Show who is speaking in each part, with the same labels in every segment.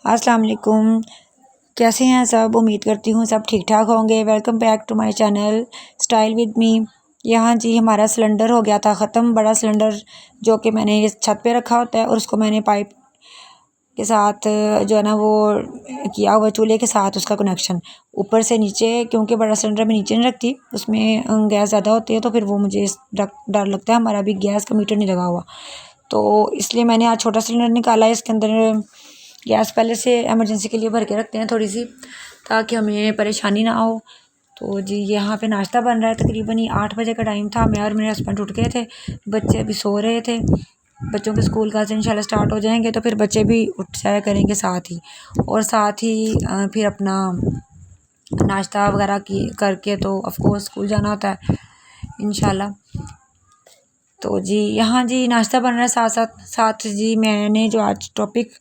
Speaker 1: अस्सलाम वालेकुम। कैसे हैं सब? उम्मीद करती हूँ सब ठीक ठाक होंगे। Welcome back to my channel style with me. यहाँ जी हमारा सिलेंडर हो गया था ख़त्म, बड़ा सिलेंडर जो कि मैंने इस छत पे रखा होता है और उसको मैंने पाइप के साथ जो है ना वो किया हुआ, चूल्हे के साथ उसका कनेक्शन ऊपर से नीचे, क्योंकि बड़ा सिलेंडर में नीचे नहीं रखती, उसमें गैस ज़्यादा होती है तो फिर वो मुझे डर लगता है। हमारा अभी गैस का मीटर नहीं लगा हुआ, तो इसलिए मैंने आज छोटा सिलेंडर निकाला है। इसके अंदर गैस पहले से इमरजेंसी के लिए भर के रखते हैं थोड़ी सी, ताकि हमें परेशानी ना हो। तो जी यहाँ पे नाश्ता बन रहा है। तकरीबन 8 बजे का टाइम था। मैं और मेरे हस्बैंड उठ गए थे, बच्चे अभी सो रहे थे। बच्चों के स्कूल का इंशाल्लाह स्टार्ट हो जाएंगे तो फिर बच्चे भी उठ जाया करेंगे साथ ही, और साथ ही फिर अपना नाश्ता वगैरह की करके तो ऑफ कोर्स स्कूल जाना होता है इंशाल्लाह। तो जी यहाँ जी नाश्ता बन रहा है, साथ साथ साथ जी मैंने जो आज टॉपिक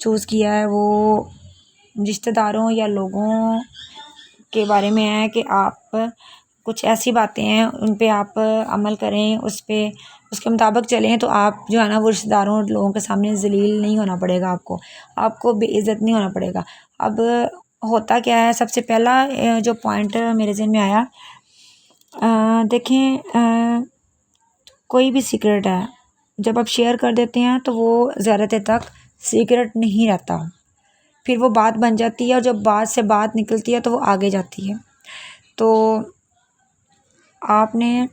Speaker 1: चूज़ किया है वो रिश्तेदारों या लोगों के बारे में है कि आप कुछ ऐसी बातें हैं उन पे आप अमल करें, उस पे उसके मुताबिक चलें तो आप जो है ना वो रिश्तेदारों और लोगों के सामने ज़लील नहीं होना पड़ेगा, आपको बेइज्जत नहीं होना पड़ेगा। अब होता क्या है, सबसे पहला जो पॉइंट मेरे ज़हन में आया, देखें, कोई भी सीक्रेट है जब आप शेयर कर देते हैं तो वो ज़्यादा देर तक सीक्रेट नहीं रहता, फिर वो बात बन जाती है और जब बात से बात निकलती है तो वो आगे जाती है। तो आपने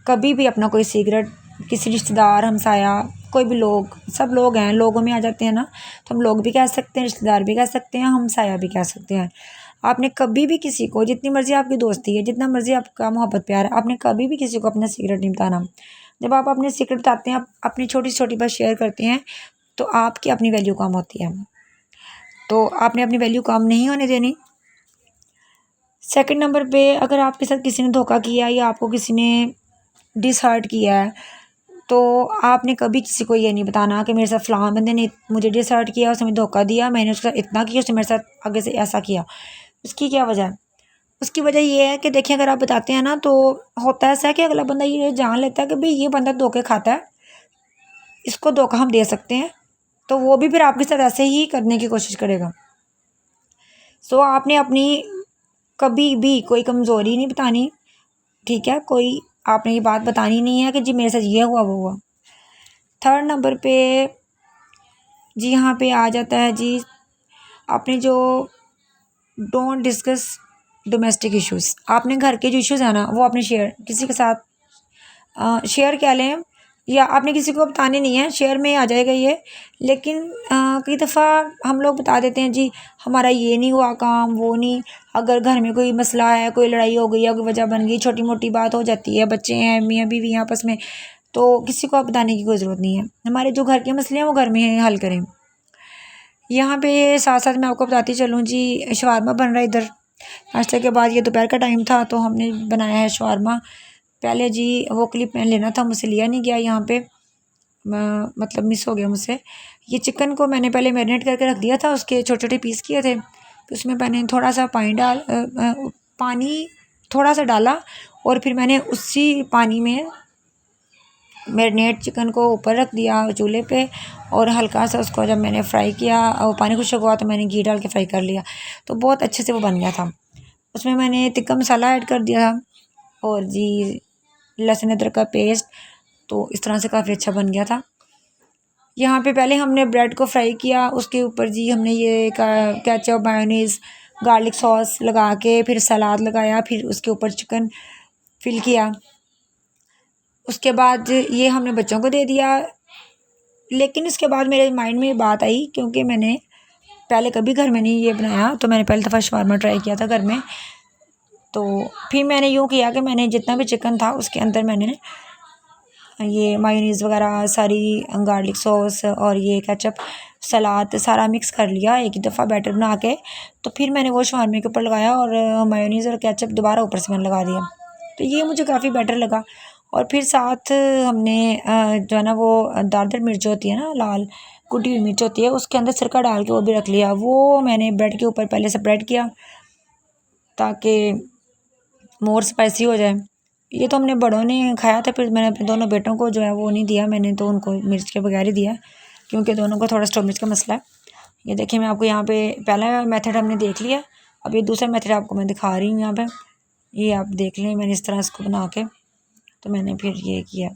Speaker 1: कभी भी अपना कोई सीक्रेट किसी रिश्तेदार, हमसाया, कोई भी लोग, सब लोग हैं, लोगों में आ जाते हैं ना, तो हम लोग भी कह सकते हैं, रिश्तेदार भी कह सकते हैं, हमसाया भी कह सकते हैं। आपने कभी भी किसी को, जितनी मर्ज़ी आपकी दोस्ती है, जितना मर्ज़ी आपका मोहब्बत प्यार है, आपने कभी भी किसी को अपना सीक्रेट नहीं बताना। जब आप अपने सीक्रेट बताते हैं, आप अपनी छोटी छोटी बात शेयर करते हैं, तो आपकी अपनी वैल्यू कम होती है, तो आपने अपनी वैल्यू कम नहीं होने देनी। सेकंड नंबर पे, अगर आपके साथ किसी ने धोखा किया या आपको किसी ने डिसहर्ट किया है, तो आपने कभी किसी को ये नहीं बताना कि मेरे साथ फ़लाँ बंदे ने मुझे डिसहर्ट किया, उसने मुझे धोखा दिया, मैंने उसके साथ इतना किया, उसने मेरे साथ आगे से ऐसा किया। उसकी क्या वजह है? उसकी वजह ये है कि देखिए, अगर आप बताते हैं ना तो होता ऐसा है कि अगला बंदा ये जान लेता है कि भाई ये बंदा धोखे खाता है, इसको धोखा हम दे सकते हैं, तो वो भी फिर आपके साथ ऐसे ही करने की कोशिश करेगा। सो आपने अपनी कभी भी कोई कमज़ोरी नहीं बतानी, ठीक है? कोई आपने ये बात बतानी नहीं है कि जी मेरे साथ ये हुआ वो हुआ। थर्ड नंबर पे जी यहाँ पे आ जाता है जी, आपने जो डोंट डिस्कस डोमेस्टिक इश्यूज़, आपने घर के जो इश्यूज़ हैं ना वो आपने शेयर किसी के साथ शेयर क्या लें, या आपने किसी को बताने नहीं है, शेयर में आ जाएगा ये। लेकिन कई दफ़ा हम लोग बता देते हैं जी हमारा ये नहीं हुआ काम, वो नहीं। अगर घर में कोई मसला है, कोई लड़ाई हो गई है, कोई वजह बन गई, छोटी मोटी बात हो जाती है, बच्चे हैं, मियाँ बीवी आपस में, तो किसी को आप बताने की कोई ज़रूरत नहीं है। हमारे जो घर के मसले हैं वो घर में हल करें। यहाँ पे साथ साथ मैं आपको बताती चलूँ जी, शवारमा बन रहा है इधर नाश्ते के बाद। ये दोपहर का टाइम था तो हमने बनाया है शवारमा। पहले जी वो क्लिप मैंने लेना था, मुझसे लिया नहीं गया, यहाँ पे मतलब मिस हो गया मुझसे। ये चिकन को मैंने पहले मैरिनेट करके रख दिया था, उसके छोटे छोटे पीस किए थे, तो उसमें मैंने थोड़ा सा पानी थोड़ा सा डाला, और फिर मैंने उसी पानी में मैरिनेट चिकन को ऊपर रख दिया चूल्हे पे, और हल्का सा उसको जब मैंने फ्राई किया और पानी खुश्क हुआ तो मैंने घी डाल के फ्राई कर लिया, तो बहुत अच्छे से वो बन गया था। उसमें मैंने तिक्का मसाला ऐड कर दिया और जी लहसुन अदरक का पेस्ट, तो इस तरह से काफ़ी अच्छा बन गया था। यहाँ पे पहले हमने ब्रेड को फ्राई किया, उसके ऊपर जी हमने ये केचप, मायोनीज़, गार्लिक सॉस लगा के फिर सलाद लगाया, फिर उसके ऊपर चिकन फिल किया। उसके बाद ये हमने बच्चों को दे दिया। लेकिन इसके बाद मेरे माइंड में ये बात आई, क्योंकि मैंने पहले कभी घर में नहीं ये बनाया, तो मैंने पहली दफ़ा शवारमा ट्राई किया था घर में। तो फिर मैंने यूँ किया कि मैंने जितना भी चिकन था उसके अंदर मैंने ये मायोनीज़ वगैरह सारी, गार्लिक सॉस और ये केचप, सलाद सारा मिक्स कर लिया एक ही दफ़ा बैटर बना के। तो फिर मैंने वो शवारमे के ऊपर लगाया और मायोनीज़ और केचप दोबारा ऊपर से मैंने लगा दिया, तो ये मुझे काफ़ी बेटर लगा। और फिर साथ हमने जो है ना वो दारदार मिर्च होती है ना, लाल कुटी हुई मिर्च होती है, उसके अंदर सिरका डाल के वो भी रख लिया। वो मैंने ब्रेड के ऊपर पहले स्प्रेड किया ताकि मोर स्पाइसी हो जाए। ये तो हमने बड़ों ने खाया था, फिर मैंने अपने दोनों बेटों को जो है वो नहीं दिया, मैंने तो उनको मिर्च के बगैर ही दिया, क्योंकि दोनों को थोड़ा स्टोमिच का मसला है। ये देखिए, मैं आपको यहाँ पे पहला मेथड हमने देख लिया, अब ये दूसरा मेथड आपको मैं दिखा रही हूँ यहाँ पे। ये आप देख लें, मैंने इस तरह इसको बना के तो मैंने फिर ये किया।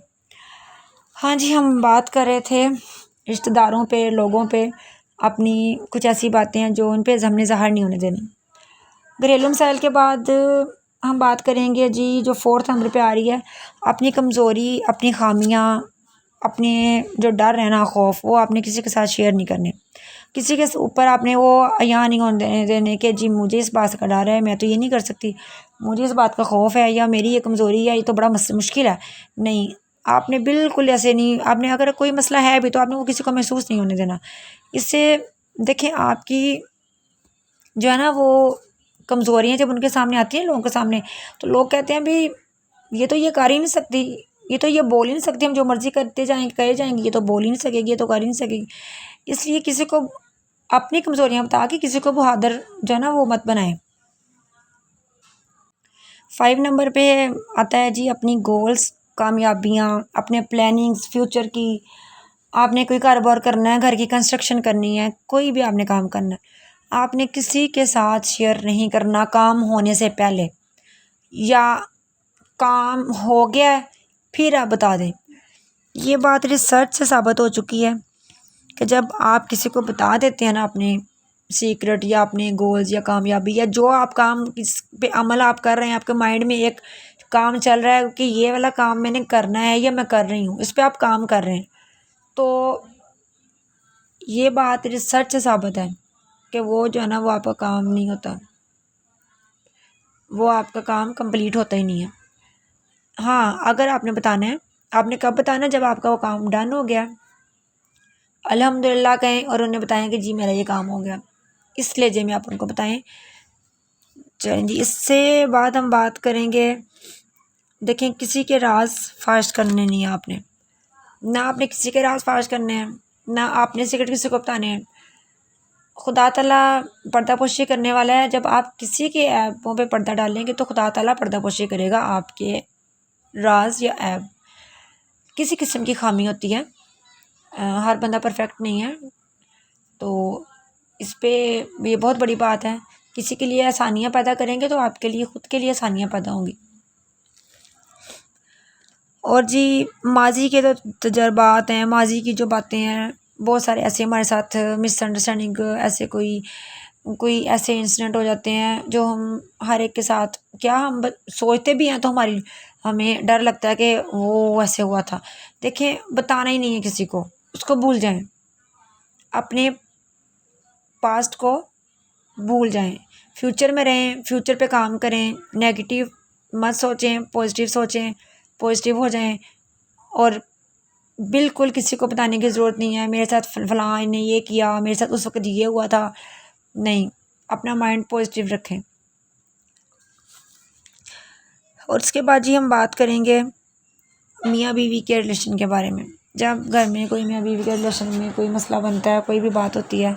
Speaker 1: हाँ जी, हम बात कर रहे थे रिश्तेदारों पे, लोगों पे, अपनी कुछ ऐसी बातें हैं जो उन पे हमने ज़ाहिर नहीं होने देनी। घरेलू मसाइल के बाद हम बात करेंगे जी, जो फोर्थ नंबर पे आ रही है, अपनी कमज़ोरी, अपनी खामियां, अपने जो डर है ना, खौफ, वो आपने किसी के साथ शेयर नहीं करने। किसी के ऊपर आपने वो यहाँ नहीं होने देने कि जी मुझे इस बात का डर है, मैं तो ये नहीं कर सकती, मुझे इस बात का खौफ है, या मेरी ये कमज़ोरी है, ये तो बड़ा मुश्किल है। नहीं, आपने बिल्कुल ऐसे नहीं, आपने अगर कोई मसला है भी तो आपने वो किसी को महसूस नहीं होने देना। इससे देखें, आपकी जो है ना वो कमज़ोरियाँ जब उनके सामने आती हैं, लोगों के सामने, तो लोग कहते हैं भाई ये तो ये कर ही नहीं सकती, ये तो ये बोल ही नहीं सकती, हम जो मर्ज़ी करते जाएंगे कहे जाएंगे, ये तो बोल ही नहीं सकेगी, ये तो कर ही नहीं सकेगी। इसलिए किसी को अपनी कमज़ोरियाँ बता के किसी को बहादुर जो है ना वो मत बनाएं। 5 नंबर पे आता है जी, अपनी गोल्स, कामयाबियाँ, अपने प्लानिंग्स फ्यूचर की। आपने कोई कारोबार करना है, घर की कंस्ट्रक्शन करनी है, कोई भी आपने काम करना है, आपने किसी के साथ शेयर नहीं करना काम होने से पहले, या काम हो गया है फिर आप बता दें। ये बात रिसर्च से साबित हो चुकी है कि जब आप किसी को बता देते हैं ना अपने सीक्रेट या अपने गोल्स या कामयाबी या जो आप काम किस पे अमल आप कर रहे हैं, आपके माइंड में एक काम चल रहा है कि ये वाला काम मैंने करना है या मैं कर रही हूँ, इस पे आप काम कर रहे हैं, तो ये बात रिसर्च से साबित है कि वो जो है ना वो आपका काम नहीं होता, वो आपका काम कंप्लीट होता ही नहीं है। हाँ, अगर आपने बताना है, आपने कब बताना है? जब आपका वो काम डन हो गया, अल्हम्दुलिल्लाह कहें और उन्हें बताएं कि जी मेरा ये काम हो गया, इस लहजे में आप उनको बताएं। चलें जी, इससे बाद हम बात करेंगे, देखें किसी के राज फाश करने नहीं है आपने, ना आपने किसी के राज फाश करने हैं, ना आपने सिगरेट किसी को बताने हैं। खुदा ताला पर्दापोशी करने वाला है, जब आप किसी के ऐपों पे पर्दा डालेंगे तो खुदा ताला पर्दापोशी करेगा आपके राज या ऐप। किसी किस्म की खामी होती है, हर बंदा परफेक्ट नहीं है, तो इस पे ये बहुत बड़ी बात है। किसी के लिए आसानियाँ पैदा करेंगे तो आपके लिए खुद के लिए आसानियाँ पैदा होंगी। और जी, माजी के तो तजर्बात हैं, माजी की जो बातें हैं, बहुत सारे ऐसे हमारे साथ मिसअंडरस्टैंडिंग, ऐसे कोई ऐसे इंसिडेंट हो जाते हैं जो हम हर एक के साथ, क्या हम सोचते भी हैं तो हमें डर लगता है कि वो ऐसे हुआ था। देखें, बताना ही नहीं है किसी को, उसको भूल जाएं, अपने पास्ट को भूल जाएं, फ्यूचर में रहें, फ्यूचर पे काम करें, नेगेटिव मत सोचें, पॉजिटिव सोचें, पॉजिटिव हो जाएं। और बिल्कुल किसी को बताने की ज़रूरत नहीं है मेरे साथ फलां ने ये किया, मेरे साथ उस वक्त ये हुआ था, नहीं, अपना माइंड पॉजिटिव रखें। और उसके बाद जी हम बात करेंगे मियाँ बीवी के रिलेशन के बारे में। जब घर में कोई मियाँ बीवी के रिलेशन में कोई मसला बनता है, कोई भी बात होती है,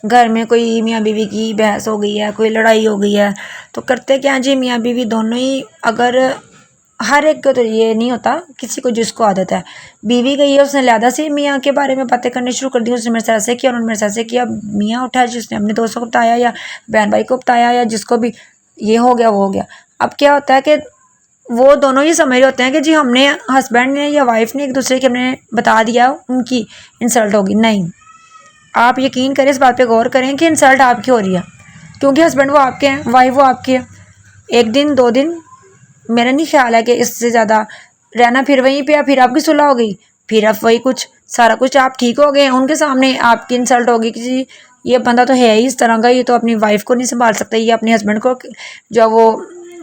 Speaker 1: घर में कोई मियाँ बीवी की बहस हो गई है, कोई लड़ाई हो गई है, तो करते क्या जी, मियाँ बीवी दोनों ही, अगर हर एक को तो ये नहीं होता, किसी को जिसको आदत है, बीवी गई है उसने लिहाजा से मियाँ के बारे में बातें करनी शुरू कर दी, उसने मेरे साथ ऐसे किया, उन्होंने मेरे साथ ऐसे किया, मियाँ उठा जिसने अपने दोस्तों को बताया या बहन भाई को बताया या जिसको भी, ये हो गया वो हो गया। अब क्या होता है कि वो दोनों ही समझ रहे होते हैं कि जी हमने, हस्बैंड ने या वाइफ ने एक दूसरे के हमने बता दिया, उनकी इंसल्ट होगी। नहीं, आप यकीन करें, इस बात पे गौर करें कि इंसल्ट आपकी हो रही है, क्योंकि हस्बैंड वो आपके हैं, वाइफ वो आपकी है। एक दिन 2 दिन मेरा नहीं ख्याल है कि इससे ज़्यादा रहना, फिर वहीं पे, फिर आपकी सुलह हो गई, फिर आप वही कुछ सारा कुछ आप ठीक हो गए, उनके सामने आपकी इंसल्ट होगी कि जी ये बंदा तो है ही इस तरह का, ये तो अपनी वाइफ को नहीं संभाल सकता, ये अपने हस्बैंड को जो वो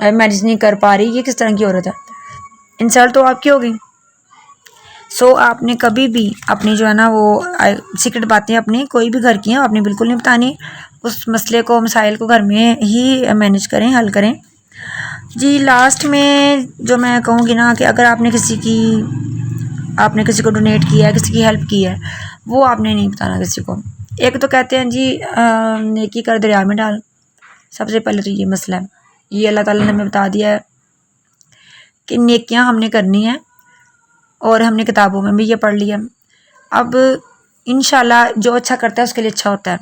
Speaker 1: मैनेज नहीं कर पा रही, ये किस तरह की औरत है। इंसल्ट तो आपकी होगी। सो आपने कभी भी अपनी जो है ना वो सीक्रेट बातें अपनी कोई भी घर की हैं आपने बिल्कुल नहीं बतानी, उस मसले को, मसाइल को घर में ही मैनेज करें, हल करें। जी, लास्ट में जो मैं कहूँगी ना कि अगर आपने किसी को डोनेट किया है, किसी की हेल्प की है, वो आपने नहीं बताना किसी को। एक तो कहते हैं जी नेकी कर दरिया में डाल, सबसे पहले तो ये मसला है, ये अल्लाह ताला ने हमें बता दिया है कि नेकियां हमने करनी है, और हमने किताबों में भी ये पढ़ लिया। अब इंशाल्लाह जो अच्छा करता है उसके लिए अच्छा होता है।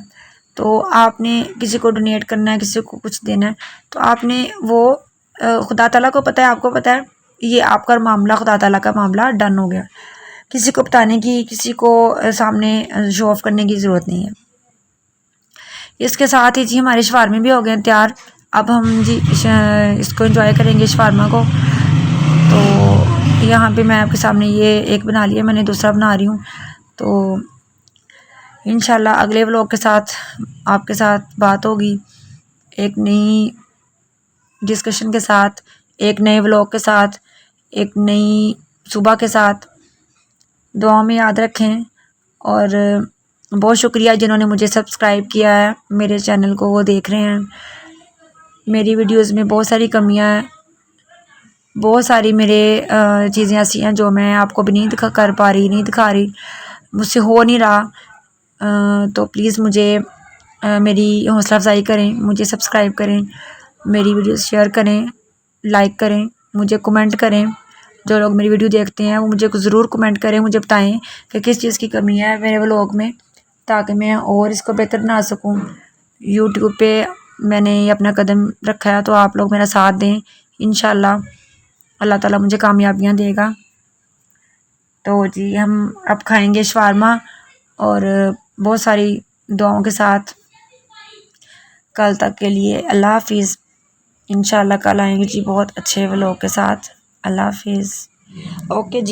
Speaker 1: तो आपने किसी को डोनेट करना है, किसी को कुछ देना है, तो आपने वो खुदा ताला को पता है, आपको पता है, ये आपका मामला खुदा ताला का मामला डन हो गया। किसी को बताने की, किसी को सामने शो ऑफ करने की ज़रूरत नहीं है। इसके साथ ही जी हमारे शवारमे भी हो गए तैयार। अब हम जी इसको एंजॉय करेंगे शवारमा को। तो यहाँ पे मैं आपके सामने ये एक बना लिया, मैंने दूसरा बना रही हूँ। तो इंशाल्लाह अगले व्लॉग के साथ आपके साथ बात होगी, एक नई डिस्कशन के साथ, एक नए व्लॉग के साथ, एक नई सुबह के साथ। दुआ में याद रखें। और बहुत शुक्रिया जिन्होंने मुझे सब्सक्राइब किया है, मेरे चैनल को वो देख रहे हैं। मेरी वीडियोस में बहुत सारी कमियां हैं, बहुत सारी मेरे चीज़ें ऐसी हैं जो मैं आपको भी नहीं कर पा रही, नहीं दिखा रही, मुझसे हो नहीं रहा। तो प्लीज़ मुझे मेरी हौसला अफजाई करें, मुझे सब्सक्राइब करें, मेरी वीडियोस शेयर करें, लाइक करें, मुझे कमेंट करें। जो लोग मेरी वीडियो देखते हैं वो मुझे ज़रूर कमेंट करें, मुझे बताएं कि किस चीज़ की कमी है मेरे व्लॉग में, ताकि मैं और इसको बेहतर बना सकूं। यूट्यूब पे मैंने अपना कदम रखा है, तो आप लोग मेरा साथ दें। इंशाल्लाह अल्लाह ताला मुझे कामयाबियाँ देगा। तो जी हम अब खाएंगे शवारमा, और बहुत सारी दुआओं के साथ कल तक के लिए अल्लाह हाफिज़। इंशाल्लाह कल आएंगे जी बहुत अच्छे व्लॉग के साथ। अल्लाह हाफिज़। ओके जी।